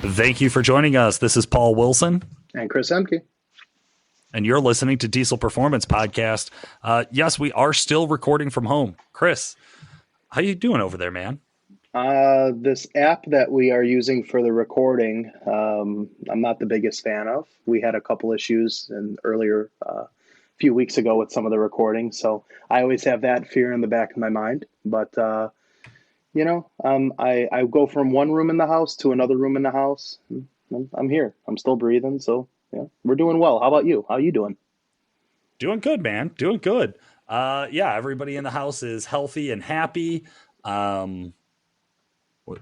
Thank you for joining us. This is Paul Wilson. And Chris Emke. And you're listening to Diesel Performance Podcast. Yes, we are still recording from home. Chris, how you doing over there, man? This app that we are using for the recording, I'm not the biggest fan of. We had a couple issues earlier a few weeks ago with some of the recording, so I always have that fear in the back of my mind. But I go from one room in the house to another room in the house. I'm here. I'm still breathing, so yeah, we're doing well. How about you? How are you doing? Doing good, man. Doing good. Everybody in the house is healthy and happy.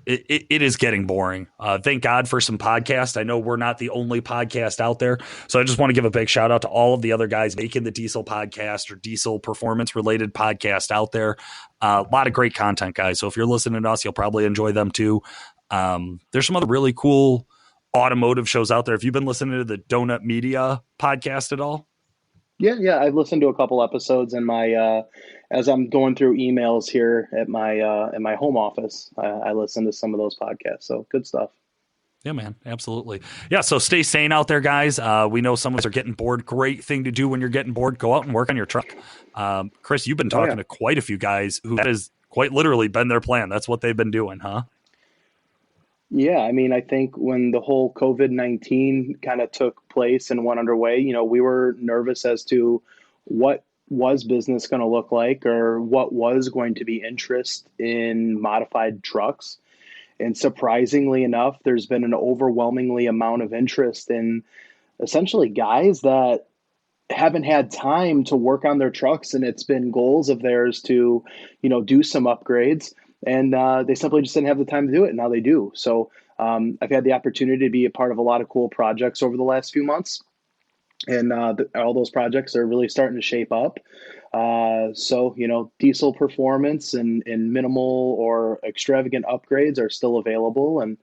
It is getting boring. Thank God for some podcasts. I know we're not the only podcast out there. So I just want to give a big shout out to all of the other guys making the Diesel podcast or diesel performance related podcast out there. A lot of great content, guys. So if you're listening to us, you'll probably enjoy them too. There's some other really cool automotive shows out there. Have you been listening to the Donut Media podcast at all? Yeah. I've listened to a couple episodes in my as I'm going through emails here at my home office. I listen to some of those podcasts. So good stuff. Yeah, man, absolutely. Yeah, so stay sane out there, guys. We know some of us are getting bored. Great thing to do when you're getting bored. Go out and work on your truck. Chris, you've been talking to quite a few guys who that has quite literally been their plan. That's what they've been doing, huh? Yeah, I mean, I think when the whole COVID-19 kind of took place and went underway, we were nervous as to what was business going to look like or what was going to be interest in modified trucks. And surprisingly enough, there's been an overwhelmingly amount of interest in essentially guys that haven't had time to work on their trucks, and it's been goals of theirs to, do some upgrades, and they simply just didn't have the time to do it. Now they do. So I've had the opportunity to be a part of a lot of cool projects over the last few months, and all those projects are really starting to shape up. Diesel performance and minimal or extravagant upgrades are still available. And,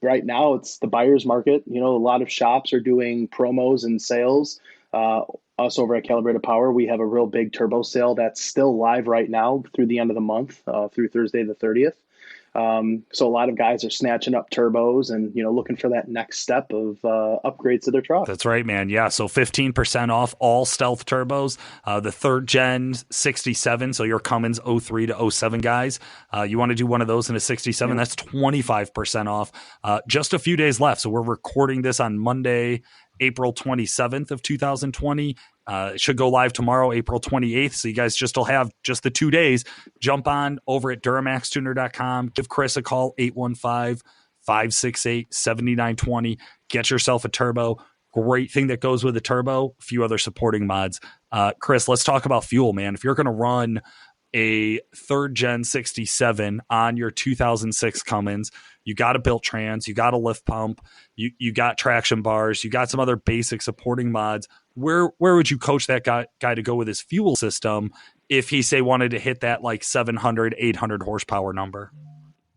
right now it's the buyer's market. A lot of shops are doing promos and sales. Us over at Calibrated Power, we have a real big turbo sale that's still live right now through the end of the month, through Thursday the 30th. So a lot of guys are snatching up turbos and, looking for that next step of upgrades to their truck. That's right, man. Yeah. So 15% off all stealth turbos, the third gen 67. So your Cummins 03 to 07 guys, you want to do one of those in a 67, that's 25% off. Just a few days left. So we're recording this on Monday, April 27th of 2020. It should go live tomorrow, April 28th. So you guys just will have just the 2 days. Jump on over at DuramaxTuner.com. Give Chris a call, 815-568-7920. Get yourself a turbo. Great thing that goes with a turbo. A few other supporting mods. Chris, let's talk about fuel, man. If you're going to run a third gen 67 on your 2006 Cummins, you got a built trans, you got a lift pump, you got traction bars, you got some other basic supporting mods. Where would you coach that guy to go with his fuel system if he say wanted to hit that like 700, 800 horsepower number?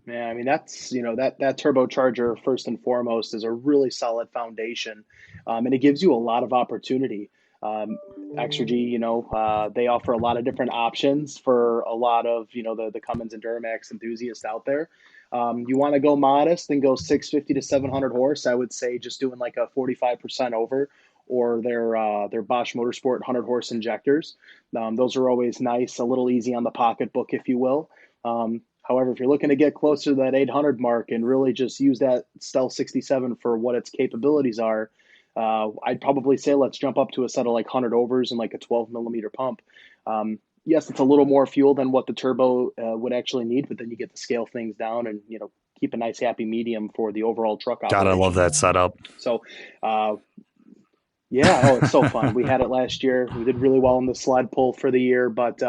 Yeah, I mean, that's, that turbocharger first and foremost is a really solid foundation, and it gives you a lot of opportunity. Exergy, they offer a lot of different options for a lot of, the Cummins and Duramax enthusiasts out there. You want to go modest and go 650 to 700 horse. I would say just doing like a 45% over, or their Bosch Motorsport 100 horse injectors. Those are always nice, a little easy on the pocketbook, if you will. However, if you're looking to get closer to that 800 mark and really just use that Stealth 67 for what its capabilities are, I'd probably say let's jump up to a set of like 100 overs and like a 12 millimeter pump. Yes, it's a little more fuel than what the turbo would actually need, but then you get to scale things down and, keep a nice happy medium for the overall truck operation. God, I love that setup. So, it's so fun. We had it last year. We did really well in the sled pull for the year, but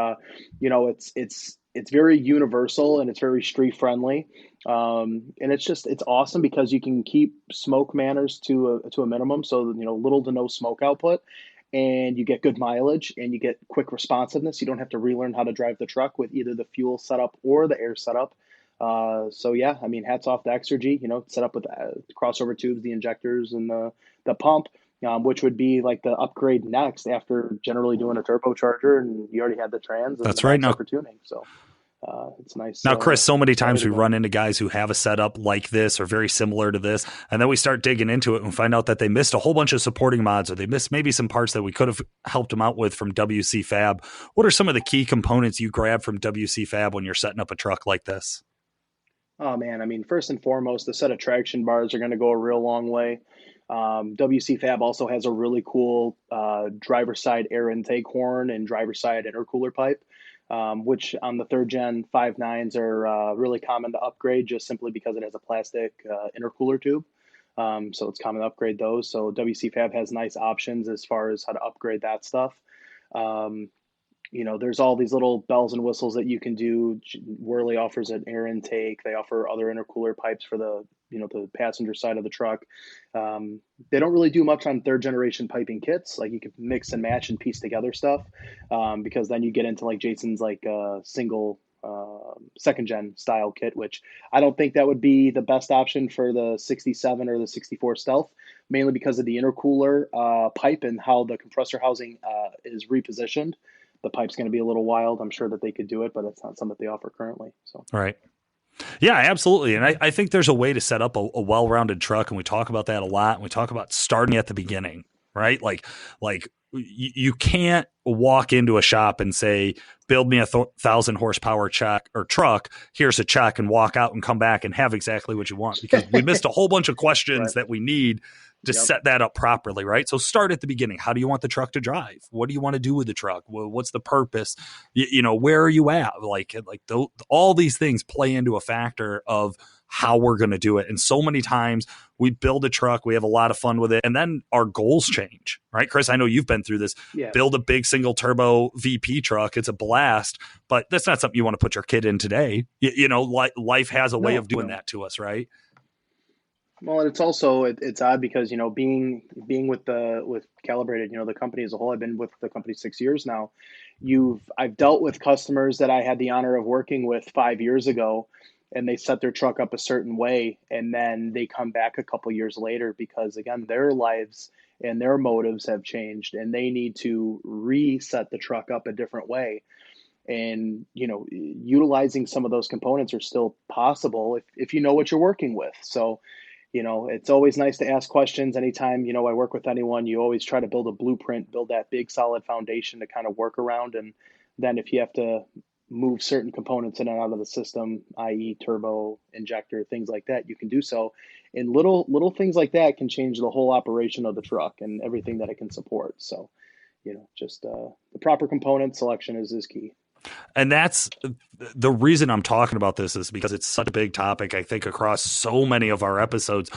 it's very universal and it's very street friendly. And it's awesome because you can keep smoke manners to a minimum. So, little to no smoke output, and you get good mileage and you get quick responsiveness. You don't have to relearn how to drive the truck with either the fuel setup or the air setup. Hats off to Exergy, set up with crossover tubes, the injectors and the pump. Which would be like the upgrade next after generally doing a turbocharger, and you already had the trans. And that's right. Now for tuning. So It's nice. Now, Chris, so many To have times we everybody. run into guys who have a setup like this or very similar to this, and then we start digging into it and find out that they missed a whole bunch of supporting mods, or they missed maybe some parts that we could have helped them out with from WC Fab. What are some of the key components you grab from WC Fab when you're setting up a truck like this? Oh man, I mean, first and foremost, the set of traction bars are going to go a real long way. WC Fab also has a really cool driver side air intake horn and driver side intercooler pipe, which on the third gen 5.9s are really common to upgrade just simply because it has a plastic intercooler tube. So it's common to upgrade those. So WC Fab has nice options as far as how to upgrade that stuff. Um, there's all these little bells and whistles that you can do. Worley offers an air intake. They offer other intercooler pipes for the passenger side of the truck. They don't really do much on third generation piping kits. Like you could mix and match and piece together stuff, because then you get into like Jason's like single second gen style kit, which I don't think that would be the best option for the 67 or the 64 Stealth, mainly because of the intercooler pipe and how the compressor housing is repositioned. The pipe's going to be a little wild. I'm sure that they could do it, but it's not something that they offer currently. So, Right. Yeah, absolutely. And I think there's a way to set up a well-rounded truck. And we talk about that a lot. And we talk about starting at the beginning, right? Like you can't walk into a shop and say, build me a 1,000 horsepower truck. Here's a check, and walk out and come back and have exactly what you want, because we missed a whole bunch of questions right. that we need to Yep. set that up properly, right? So start at the beginning. How do you want the truck to drive? What do you want to do with the truck? What's the purpose? Where are you at? All these things play into a factor of how we're going to do it. And so many times we build a truck, we have a lot of fun with it, and then our goals change, right? Chris, I know you've been through this. Yeah. Build a big single turbo VP truck. It's a blast, but that's not something you want to put your kid in today. Life has a way of doing that to us, right? Well, and it's also it's odd because being with Calibrated, the company as a whole. I've been with the company 6 years now. I've dealt with customers that I had the honor of working with 5 years ago, and they set their truck up a certain way, and then they come back a couple years later because again their lives and their motives have changed, and they need to reset the truck up a different way. And utilizing some of those components are still possible if you know what you're working with. So it's always nice to ask questions anytime, I work with anyone. You always try to build a blueprint, build that big solid foundation to kind of work around. And then if you have to move certain components in and out of the system, i.e. turbo, injector, things like that, you can do so. And little things like that can change the whole operation of the truck and everything that it can support. So, just the proper component selection is key. And that's the reason I'm talking about this, is because it's such a big topic, I think, across so many of our episodes.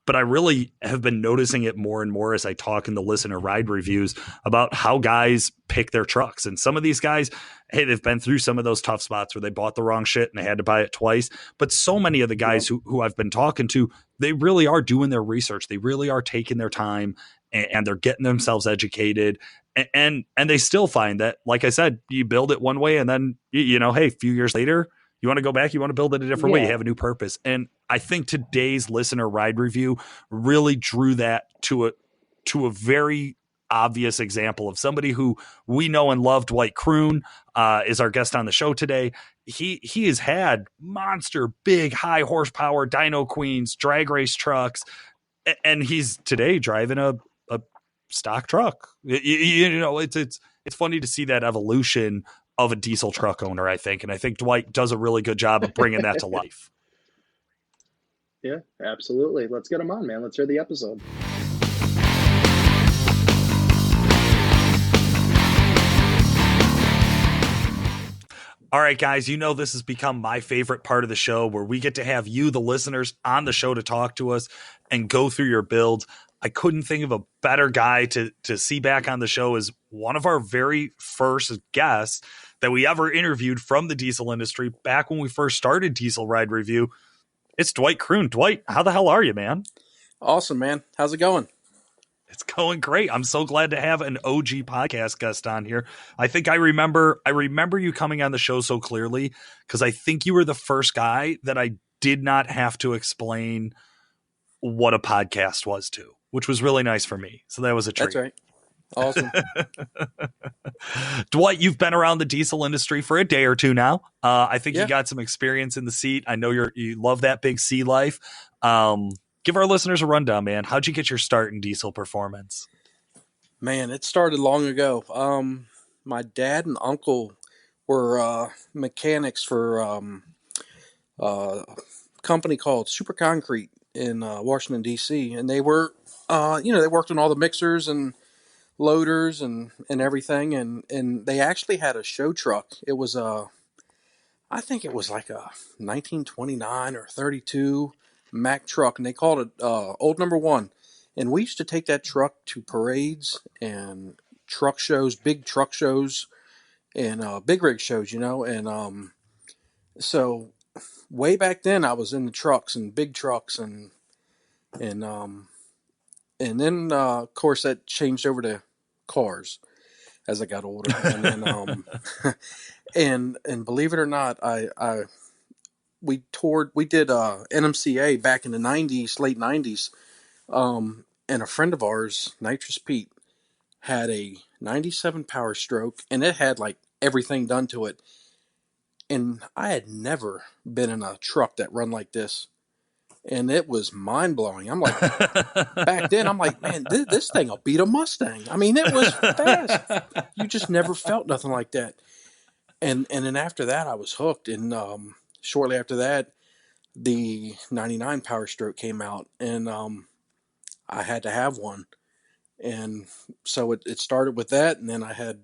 But I really have been noticing it more and more as I talk in the listener ride reviews about how guys pick their trucks. And some of these guys, hey, they've been through some of those tough spots where they bought the wrong shit and they had to buy it twice. But so many of the guys who I've been talking to, they really are doing their research. They really are taking their time, and they're getting themselves educated. And they still find that, like I said, you build it one way, and then, hey, a few years later, you want to go back, you want to build it a different way, you have a new purpose. And I think today's listener ride review really drew that to a very obvious example of somebody who we know and love. Dwight Kroon is our guest on the show today. He has had monster, big, high horsepower dyno queens, drag race trucks, and he's today driving a stock truck. It's funny to see that evolution of a diesel truck owner, I think. And I think Dwight does a really good job of bringing that to life. Yeah, absolutely. Let's get him on, man. Let's hear the episode. All right, guys, this has become my favorite part of the show, where we get to have you, the listeners, on the show to talk to us and go through your builds. I couldn't think of a better guy to see back on the show as one of our very first guests that we ever interviewed from the diesel industry back when we first started Diesel Ride Review. It's Dwight Kroon. Dwight, how the hell are you, man? Awesome, man. How's it going? It's going great. I'm so glad to have an OG podcast guest on here. I think I remember you coming on the show so clearly because I think you were the first guy that I did not have to explain what a podcast was to, which was really nice for me. So that was a treat. That's right. Awesome. Dwight, you've been around the diesel industry for a day or two now. I think you Yeah. got some experience in the seat. I know you love that big sea life. Give our listeners a rundown, man. How'd you get your start in diesel performance? Man, it started long ago. My dad and uncle were mechanics for a company called Super Concrete in Washington, D.C., and they were, they worked on all the mixers and loaders and everything, and they actually had a show truck. It was I think it was like a 1929 or 32 Mack truck, and they called it Old Number One. And we used to take that truck to parades and truck shows, big truck shows, and big rig shows, And so way back then, I was in the trucks and big trucks, and then of course that changed over to cars as I got older, and then and believe it or not, we did NMCA back in the '90s, late '90s, and a friend of ours, Nitrous Pete, had a '97 Power Stroke, and it had like everything done to it, and I had never been in a truck that run like this, and it was mind blowing. I'm like, back then, I'm like, man, this thing will beat a Mustang. I mean, it was fast. You just never felt nothing like that. And then after that, I was hooked. And shortly after that, the '99 Power Stroke came out, and I had to have one. And so it started with that, and then I had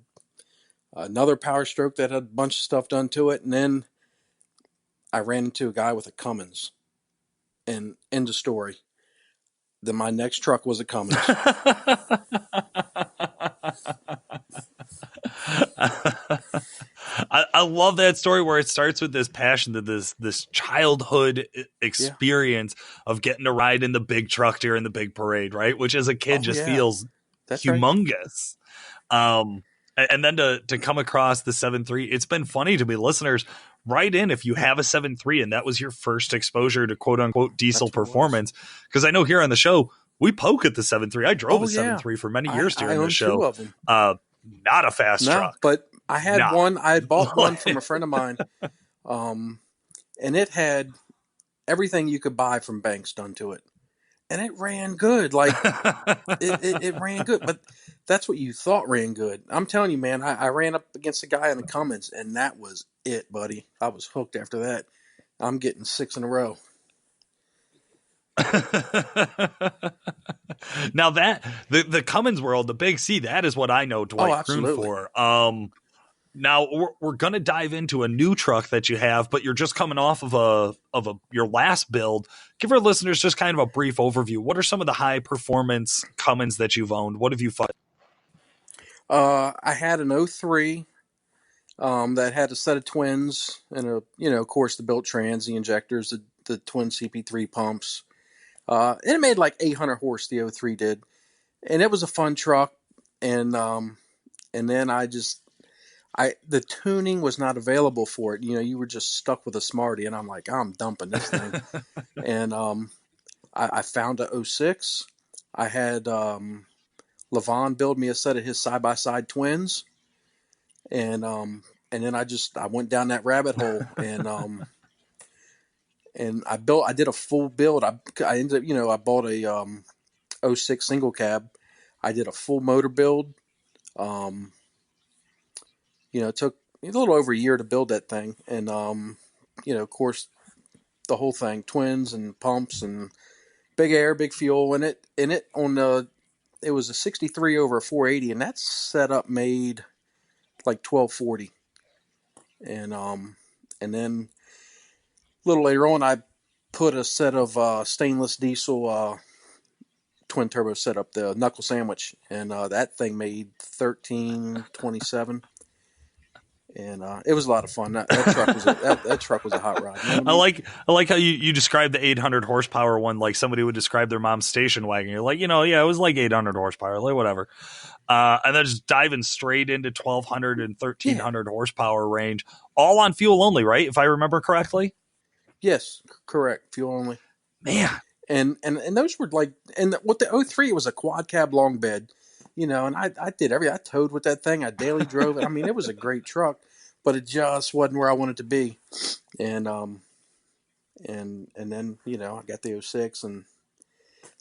another Power Stroke that had a bunch of stuff done to it, and then I ran into a guy with a Cummins, and end of story. Then my next truck was a Cummins. I love that story where it starts with this passion, that this childhood experience of getting to ride in the big truck during the big parade, right? Which as a kid just feels That's humongous. Right. And then to come across the 7.3, it's been funny to me. Listeners, write in if you have a 7.3 and that was your first exposure to quote unquote diesel performance. Because I know here on the show, we poke at the 7.3. I drove a 7.3 for many years during the show. Two of them. Not a fast truck. But I had one. I had bought one from a friend of mine, and it had everything you could buy from Banks done to it, and it ran good. Like it ran good, but that's what you thought ran good. I'm telling you, man. I ran up against a guy in the Cummins, and that was it, buddy. I was hooked after that. I'm getting 6 in a row. Now that the Cummins world, the Big C, that is what I know Dwight Kroon for. Now we're going to dive into a new truck that you have, but you're just coming off of your last build. Give our listeners just kind of a brief overview. What are some of the high performance Cummins that you've owned? What have you fought? I had an 03 that had a set of twins and of course the built trans, the injectors, the twin CP3 pumps. And it made like 800 horse, the 03 did. And it was a fun truck. And then the tuning was not available for it. You were just stuck with a Smarty, and I'm like, I'm dumping this thing. And I found a 06. I had Levon build me a set of his side-by-side twins. And then I went down that rabbit hole, and I did a full build. I ended up, I bought a 06 single cab. I did a full motor build. It took a little over a year to build that thing. And, of course, the whole thing, twins and pumps and big air, big fuel. And it was a 63 over a 480, and that setup made like 1240. And then a little later on, I put a set of stainless diesel twin turbo setup, the knuckle sandwich, and that thing made 1327. And it was a lot of fun. That truck was a hot rod. You know what I like how you described the 800 horsepower one like somebody would describe their mom's station wagon. You're like, it was like 800 horsepower, like whatever. And then just diving straight into 1200 and 1300 horsepower range, all on fuel only, right? If I remember correctly. Yes, correct. Fuel only. Man. And those were like, and what the 03 was a quad cab long bed. And I did everything. I towed with that thing. I daily drove it. I mean, it was a great truck, but it just wasn't where I wanted to be. And and then I got the '06, and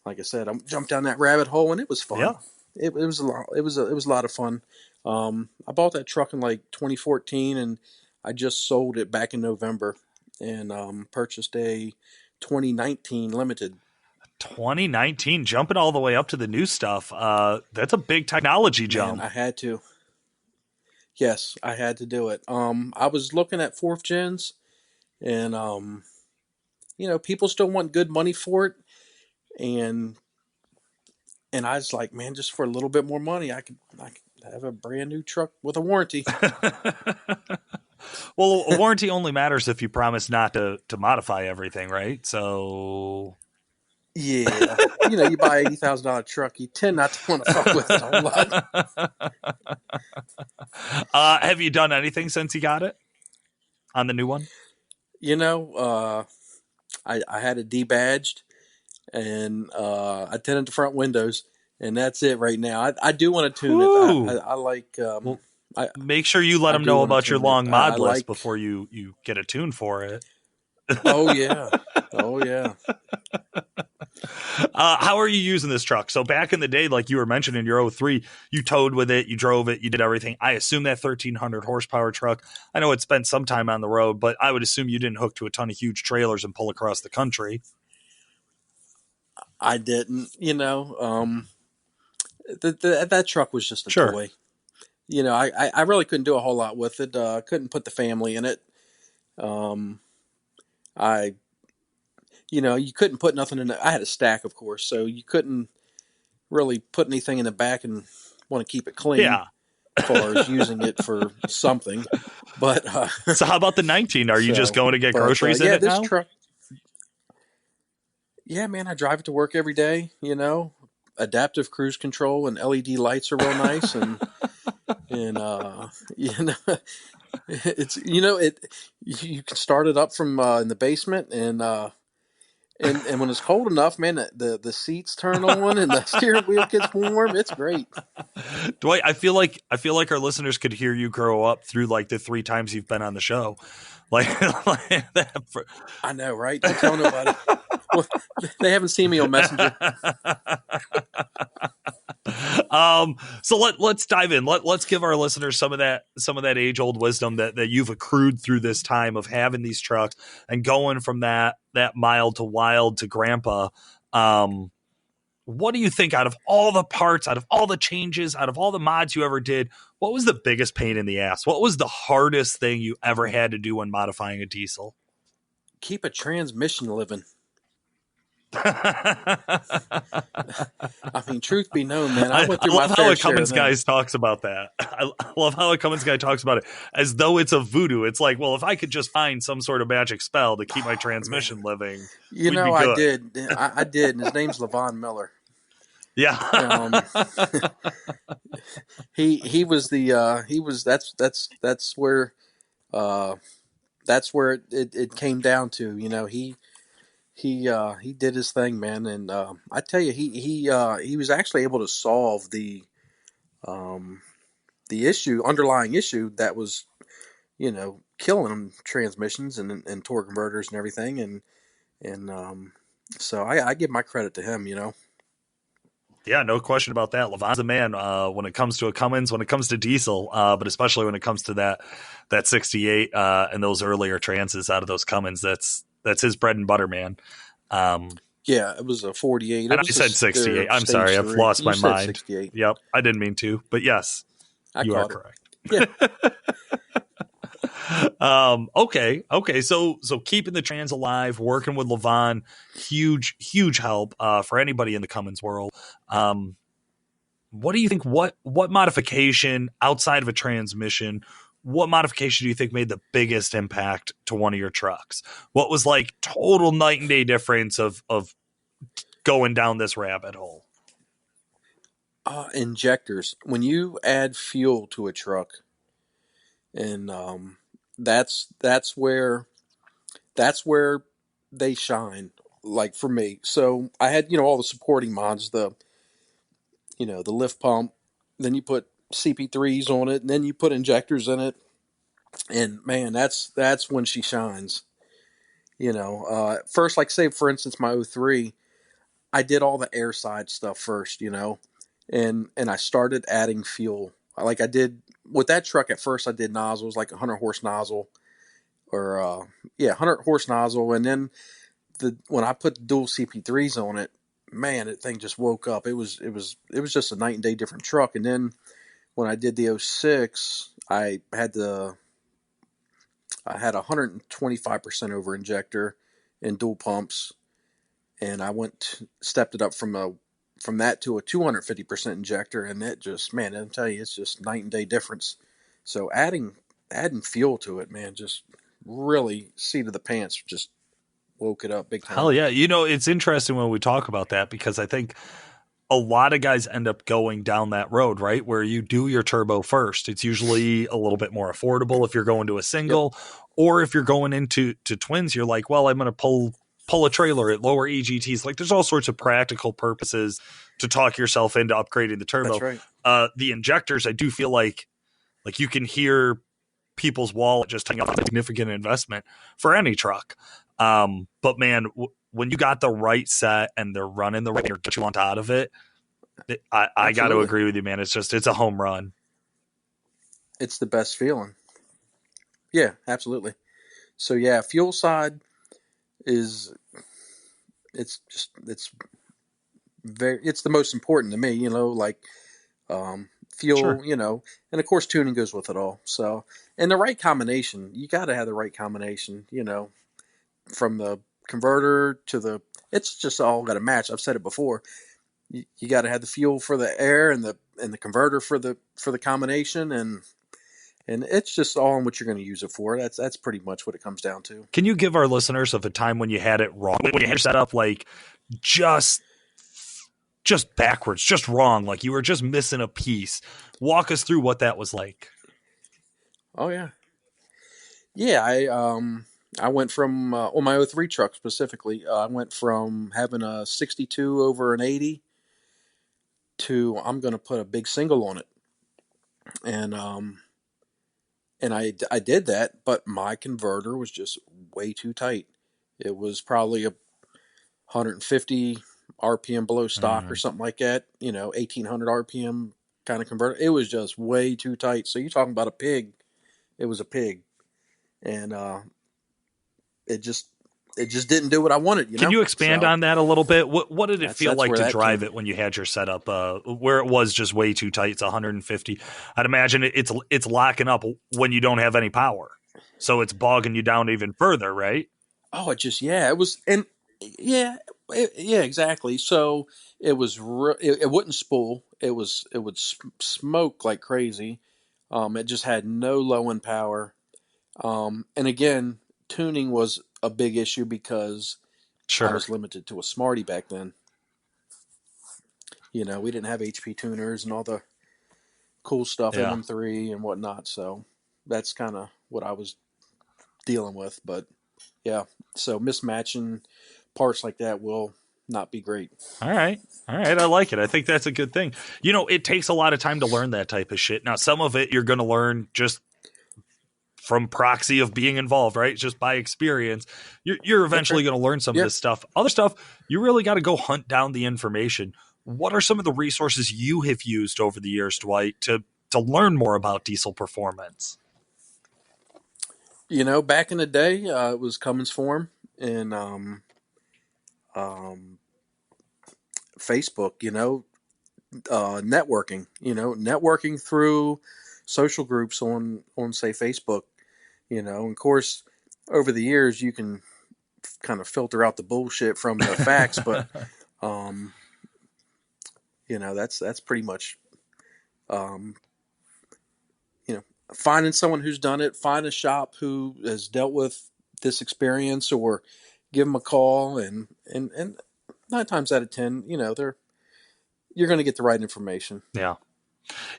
like I said, I jumped down that rabbit hole, and it was fun. Yeah. It was a lot. It was a lot of fun. I bought that truck in like 2014, and I just sold it back in November, and purchased a 2019 Limited. 2019, jumping all the way up to the new stuff. That's a big technology jump. Man, I had to. Yes, I had to do it. I was looking at fourth gens, and people still want good money for it, and I was like, man, just for a little bit more money, I could have a brand new truck with a warranty. Well, a warranty only matters if you promise not to modify everything, right? So yeah, you buy $80,000 truck, you tend not to want to fuck with it a lot. Have you done anything since you got it on the new one? I had it debadged, and I tinted the front windows, and that's it right now. I do want to tune it. I like. Well, make sure you let them know about your long mod list before you get a tune for it. Oh yeah. Oh yeah. How are you using this truck? So back in the day, like you were mentioning, your 03, you towed with it, you drove it, you did everything. I assume that 1,300 horsepower truck, I know it spent some time on the road, but I would assume you didn't hook to a ton of huge trailers and pull across the country. I didn't, that truck was just a toy. I really couldn't do a whole lot with it. Couldn't put the family in it. You couldn't put nothing in it. I had a stack, of course, so you couldn't really put anything in the back and want to keep it clean. Yeah. As far as using it for something. But so how about the 19? Are you just going to get groceries in it this now? Truck. Yeah, man, I drive it to work every day. Adaptive cruise control and LED lights are real nice, and it's you can start it up from in the basement, and when it's cold enough, man, the seats turn on and the steering wheel gets warm. It's great. Dwight, I feel like our listeners could hear you grow up through like the 3 times you've been on the show. Like that. I know, right? Don't tell nobody. Well, they haven't seen me on Messenger. So let's dive in. Let's give our listeners some of that age old wisdom that you've accrued through this time of having these trucks and going from that mild to wild to grandpa. What do you think, out of all the parts, out of all the changes, out of all the mods you ever did, what was the biggest pain in the ass? What was the hardest thing you ever had to do when modifying a diesel? Keep a transmission living. I mean, truth be known, man, I went through my fair share. I love how a Cummins guy talks about that. I love how a Cummins guy talks about it as though it's a voodoo. It's like, well, if I could just find some sort of magic spell to keep my transmission living, I did. I did. And his name's Levon Miller. Yeah. He was that's where it came down to. He did his thing, man, and I tell you, he was actually able to solve the underlying issue that was, killing transmissions and torque converters and everything, and so I give my credit to him, Yeah, no question about that. Levon's a man when it comes to a Cummins, when it comes to diesel, but especially when it comes to that 68 and those earlier trances out of those Cummins. That's his bread and butter, man. Yeah, it was a 48. And I said 68. I'm sorry, I've lost my mind. 68. Yep, I didn't mean to, but yes, you are correct. Yeah. Okay. So keeping the trans alive, working with Levon, huge help for anybody in the Cummins world. What do you think? What modification outside of a transmission? What modification do you think made the biggest impact to one of your trucks? What was like total night and day difference of going down this rabbit hole? Injectors. When you add fuel to a truck, and that's where they shine. Like for me, so I had all the supporting mods, the lift pump, then you put CP3s on it, and then you put injectors in it, and man, that's when she shines. First, like say for instance, my '03, I did all the air side stuff first, and I started adding fuel. Like I did with that truck at first, I did nozzles like 100 horse nozzle, or 100 horse nozzle, and then when I put the dual CP3s on it, man, that thing just woke up. It was just a night and day different truck. And then when I did the '06, I had 125% over injector and dual pumps, and I stepped it up from that to a 250% injector, and it just, man, I'll tell you, it's just night and day difference. So adding fuel to it, man, just really seat of the pants, just woke it up big time. Hell yeah. It's interesting when we talk about that, because I think a lot of guys end up going down that road, right? Where you do your turbo first. It's usually a little bit more affordable if you're going to a single, or if you're going into twins, you're like, well, I'm going to pull a trailer at lower EGTs. Like there's all sorts of practical purposes to talk yourself into upgrading the turbo. That's right. The injectors, I do feel like you can hear people's wallet just taking up a significant investment for any truck. But man, when you got the right set and they're running the right, or get you want out of it, I got to agree with you, man. It's a home run. It's the best feeling. Yeah, absolutely. So yeah, fuel side it's the most important to me, like, fuel, Sure. and of course tuning goes with it all. So, and the right combination, you got to have the right combination, from the converter to it's just all got to match. I've said it before. You got to have the fuel for the air and the converter for the combination, and it's just all on what you're going to use it for. That's pretty much what it comes down to. Can you give our listeners of a time when you had it wrong, when you had it set up like just backwards, just wrong, like you were just missing a piece? Walk us through what that was like. Oh yeah. I went from on my '03 truck specifically. I went from having a 62 over an 80 to I'm going to put a big single on it, and I did that, but my converter was just way too tight. It was probably a 150 RPM below stock or something like that. 1800 RPM kind of converter. It was just way too tight. So you're talking about a pig. It was a pig, and it just didn't do what I wanted. Can you expand on that a little bit? What did it feel like to drive it when you had your setup where it was just way too tight? It's 150. I'd imagine it's locking up when you don't have any power, so it's bogging you down even further, right? Oh, it was, and yeah, exactly. So it was it wouldn't spool. It would smoke like crazy. It just had no low end power. And again, tuning was a big issue because I was limited to a Smarty back then. We didn't have HP tuners and all the cool stuff, MM3 and whatnot. So that's kind of what I was dealing with. But yeah, so mismatching parts like that will not be great. All right. I like it. I think that's a good thing. It takes a lot of time to learn that type of shit. Now, some of it you're going to learn just from proxy of being involved, right? Just by experience. You're eventually going to learn some of this stuff. Other stuff, you really got to go hunt down the information. What are some of the resources you have used over the years, Dwight, to learn more about diesel performance? Back in the day, it was Cummins Forum and Facebook, networking through social groups on say Facebook, and of course over the years you can kind of filter out the bullshit from the facts, but that's pretty much finding someone who's done it, find a shop who has dealt with this experience, or give them a call, and 9 times out of 10, you're going to get the right information. Yeah.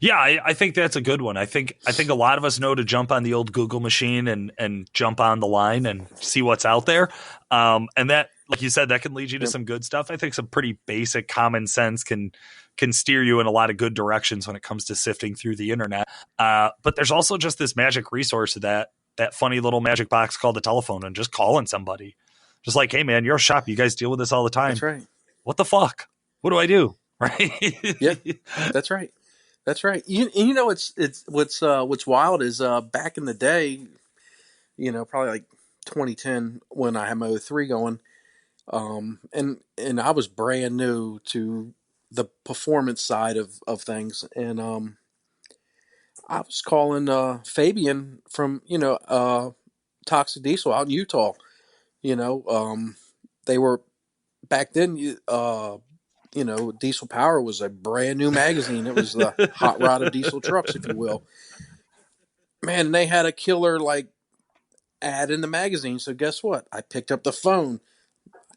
I think that's a good one. I think a lot of us know to jump on the old Google machine and jump on the line and see what's out there. And that, like you said, that can lead you to some good stuff. I think some pretty basic common sense can can steer you in a lot of good directions when it comes to sifting through the internet. But there's also just this magic resource of that funny little magic box called the telephone, and just calling somebody. Just like, hey, man, you're a shop. You guys deal with this all the time. That's right. What the fuck? What do I do? Right? Yeah, that's right. That's right. You know, what's wild is back in the day, you know, probably like 2010 when I had my O3 going, and I was brand new to the performance side of things, and I was calling Fabian from Toxic Diesel out in Utah. You know, they were back then. Diesel Power was a brand new magazine. It was the hot rod of diesel trucks, if you will. Man, they had a killer like ad in the magazine. So guess what? I picked up the phone,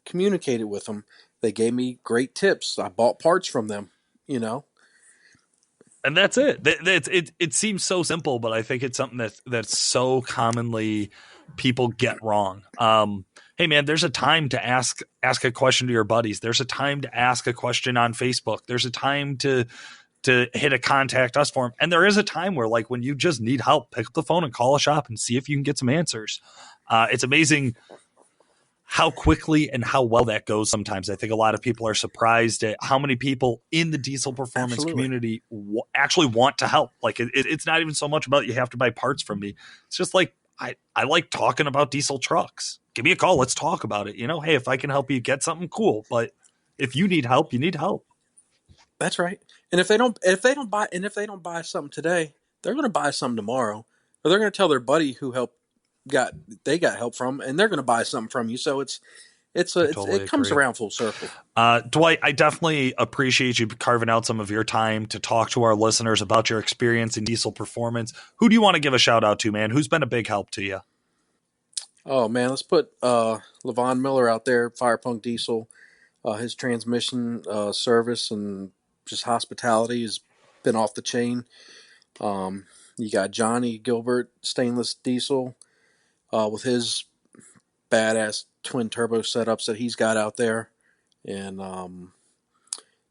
communicated with them. They gave me great tips. I bought parts from them. You know, and that's it. It seems so simple, but I think it's something that's so commonly people get wrong. Hey man, there's a time to ask a question to your buddies. There's a time to ask a question on Facebook. There's a time to hit a contact us form. And there is a time where, like, when you just need help, pick up the phone and call a shop and see if you can get some answers. It's amazing how quickly and how well that goes sometimes. I think a lot of people are surprised at how many people in the diesel performance community actually want to help. Like, it's not even so much about you have to buy parts from me. It's just like, I like talking about diesel trucks. Give me a call. Let's talk about it. You know, hey, if I can help you get something, cool. But if you need help, you need help. That's right. And if they don't buy something today, they're going to buy something tomorrow, or they're going to tell their buddy who got help from, and they're going to buy something from you. So it comes around full circle. Dwight, I definitely appreciate you carving out some of your time to talk to our listeners about your experience in diesel performance. Who do you want to give a shout out to, man? Who's been a big help to you? Oh man, let's put Levon Miller out there, Firepunk Diesel. His transmission service and just hospitality has been off the chain. You got Johnny Gilbert, Stainless Diesel, with his badass twin turbo setups that he's got out there, and Gordon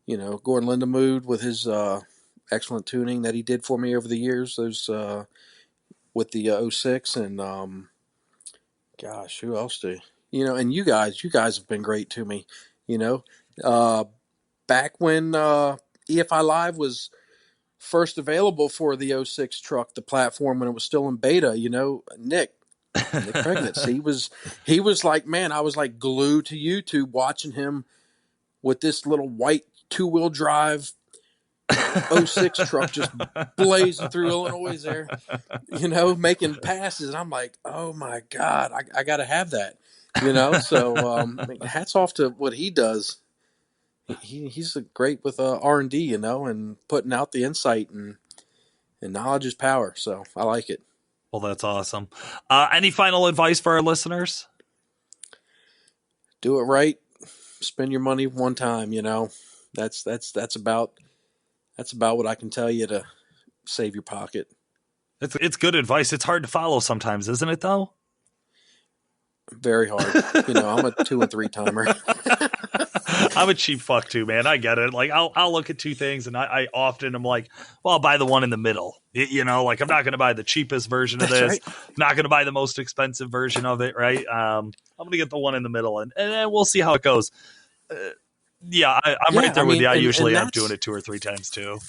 Lindemood with his excellent tuning that he did for me over the years. Those with the 06, and gosh, who else do and you guys have been great to me. Back when EFI Live was first available for the 06 truck, the platform, when it was still in beta, Nick Pregnance, he was like, man, I was like glued to YouTube watching him with this little white 2-wheel drive 06 truck just blazing through Illinois there, making passes. And I'm like, oh my God, I got to have that, so hats off to what he does. He's great with R&D, and putting out the insight, and knowledge is power. So I like it. Well, that's awesome. Any final advice for our listeners? Do it right. Spend your money one time. That's about what I can tell you to save your pocket. It's good advice. It's hard to follow sometimes, isn't it? Though. Very hard. I'm a 2 and 3 timer. I'm a cheap fuck too, man. I get it. Like I'll look at two things, and I often am like, well, I'll buy the one in the middle. Like I'm not going to buy the cheapest version of this. Right. I'm not going to buy the most expensive version of it. Right. I'm going to get the one in the middle, and we'll see how it goes. I'm right there with you. I usually am doing it 2 or 3 times too.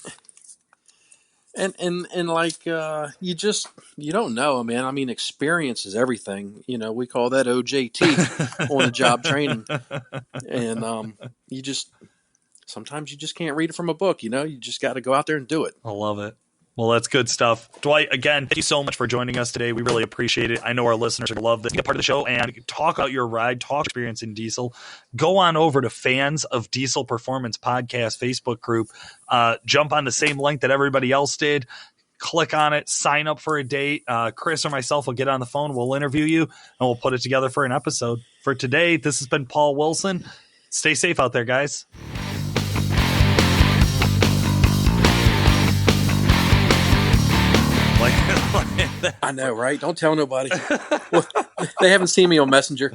And like you don't know, man. I mean, experience is everything. We call that OJT on the job training, and sometimes you just can't read it from a book. You just got to go out there and do it. I love it. Well, that's good stuff. Dwight, again, thank you so much for joining us today. We really appreciate it. I know our listeners are going to love this. Be a part of the show and talk about your ride, talk experience in diesel. Go on over to Fans of Diesel Performance Podcast Facebook group. Jump on the same link that everybody else did. Click on it. Sign up for a date. Chris or myself will get on the phone. We'll interview you, and we'll put it together for an episode. For today, this has been Paul Wilson. Stay safe out there, guys. I know, right? Don't tell nobody. Well, they haven't seen me on Messenger.